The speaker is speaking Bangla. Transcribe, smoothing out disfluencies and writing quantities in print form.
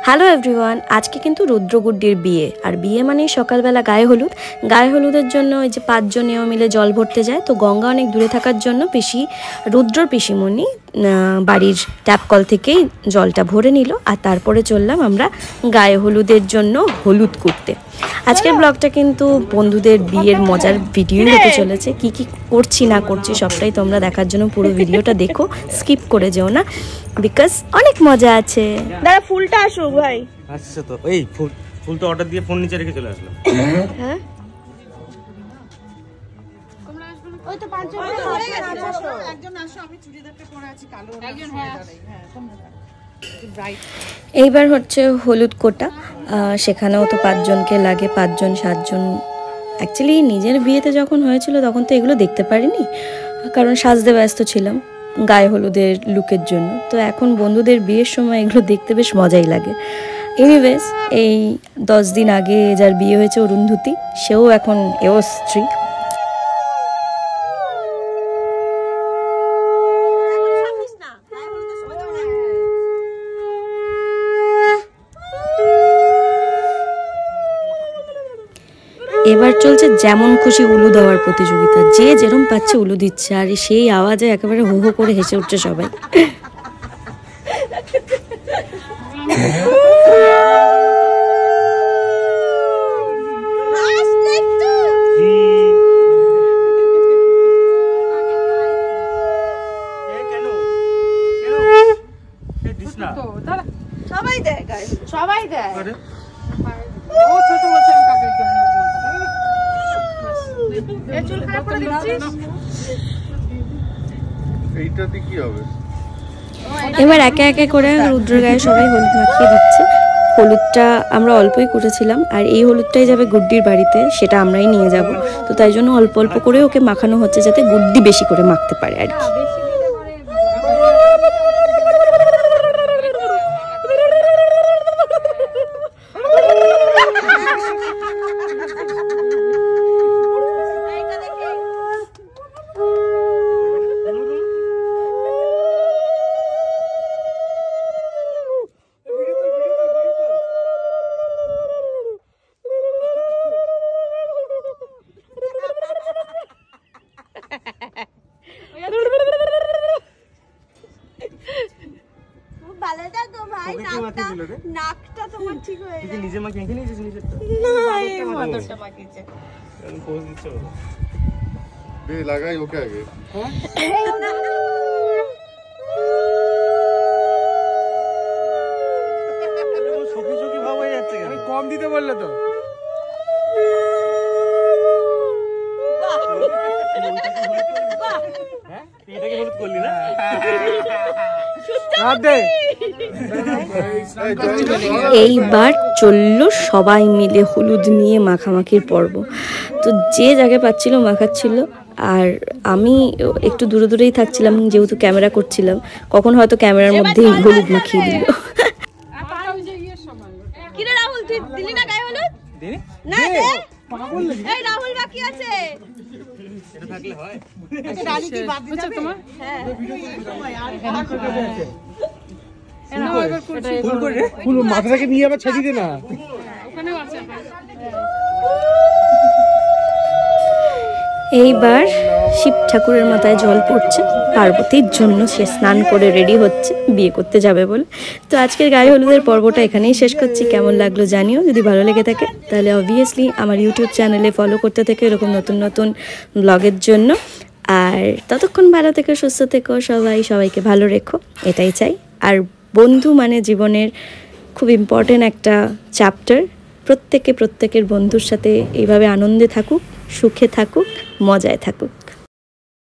হ্যালো এভরিওয়ান, আজকে কিন্তু রুদ্রগুড্ডির বিয়ে। আর বিয়ে মানে সকালবেলা গায়ে হলুদের জন্য ওই যে 5 জনেও মিলে জল ভরতে যায়। তো গঙ্গা অনেক দূরে থাকার জন্য রুদ্রর পিসিমণি বাড়ির ট্যাপ কল থেকেই জলটা ভরে নিল। আর তারপরে চললাম আমরা গায়ে হলুদের জন্য হলুদ করতে। আজকের ব্লগটা কিন্তু বন্ধুদের বিয়ের মজার ভিডিও হতে চলেছে। কি কি করছি না করছি সবটাই তোমরা দেখার জন্য পুরো ভিডিওটা দেখো, স্কিপ করে যেও না, বিকজ অনেক মজা আছে। দাদা ফুলটা আসুক ভাই। আচ্ছা, তো এই ফুলটা অর্ডার দিয়ে ফোন নিচে রেখে চলে আসলাম। হ্যাঁ ওই তো পাঁচজন হয়ে গেছে। একজন আসো, আমি চুড়িদারটা পরে আছি কালো। একজন হ্যাঁ এইবার হচ্ছে হলুদ কোটা। সেখানেও তো 5 জনকে লাগে, 5 জন 7 জন। অ্যাকচুয়ালি নিজের বিয়েতে যখন হয়েছিল তখন তো এগুলো দেখতে পারিনি, কারণ সাজতে ব্যস্ত ছিলাম গায়ে হলুদের লুকের জন্য। তো এখন বন্ধুদের বিয়ের সময় এগুলো দেখতে বেশ মজাই লাগে। এনিওয়েজ, এই 10 দিন আগে যার বিয়ে হয়েছে অরুন্ধতী, সেও এখন এও স্ত্রী। এবার চলছে যেমন খুশি উলু দেওয়ার প্রতিযোগিতা, যে যেরম পাচ্ছে উলু দিচ্ছে, আর সেই আওয়াজে একেবারে হো হো করে হেসে উঠছে সবাই। সবাই দেয়। এবার একে একে করে রুদ্র গায়ে সবাই হলুদ মাখিয়ে দিচ্ছে। হলুদটা আমরা অল্পই করেছিলাম, আর এই হলুদটাই যাবে গুড্ডির বাড়িতে, সেটা আমরাই নিয়ে যাব। তো তাই জন্য অল্প অল্প করে ওকে মাখানো হচ্ছে, যাতে গুড্ডি বেশি করে মাখতে পারে আর কি। নাকটা তোমার ঠিক হয়ে গেছে। নিজে মাখিয়ে নিয়েছিস নিজেরটা? না, এই মাথাটা পাকিছে। আমি পোজ দিচ্ছি ওটা। বে লাগাই ওকে আগে। সখী সখী ভাব হয়ে যাচ্ছে কেন? কম দিতে বললে তো। হ্যাঁ, এটাকে হলুদ করলি না? এইবার চললো সবাই মিলে হলুদ নিয়ে মাখামাখির পর্ব। তো যে জায়গায় পাচ্ছিল মাখাচ্ছিল, আর আমি একটু দূরে দূরেই থাকছিলাম, যেহেতু ক্যামেরা করছিলাম। কখন হয়তো ক্যামেরার মধ্যেই হলুদ মাখিয়ে দিল। কি রে রাহুল, তুই দিলি না গায়ে হলুদ? দিনি না দে। এই রাহুল বাকি আছে। এটা থাকলে হয়। আচ্ছা রানী কি বাদ দিতে তোমার? হ্যাঁ ফুল মাথাটাকে নিয়ে আবার ছেড়ে দে না। এইবার শিব ঠাকুরের মাথায় জল পড়ছে পার্বতীর জন্য। সে স্নান করে রেডি হচ্ছে বিয়ে করতে যাবে বলে। তো আজকের গায়ে হলুদের পর্বটা এখানেই শেষ করছি। কেমন লাগলো জানিও। যদি ভালো লেগে থাকে তাহলে অবভিয়াসলি আমার ইউটিউব চ্যানেলে ফলো করতে থেকে এরকম নতুন নতুন ব্লগের জন্য। আর ততক্ষণ ভালো থেকো, সুস্থ থেকো, সবাইকে ভালো রেখো, এটাই চাই। আর বন্ধু মানে জীবনের খুব ইম্পর্টেন্ট একটা চ্যাপ্টার। প্রত্যেকের বন্ধুর সাথে এইভাবে আনন্দে থাকুক, সুখে থাকুক, মজায় থাকুক।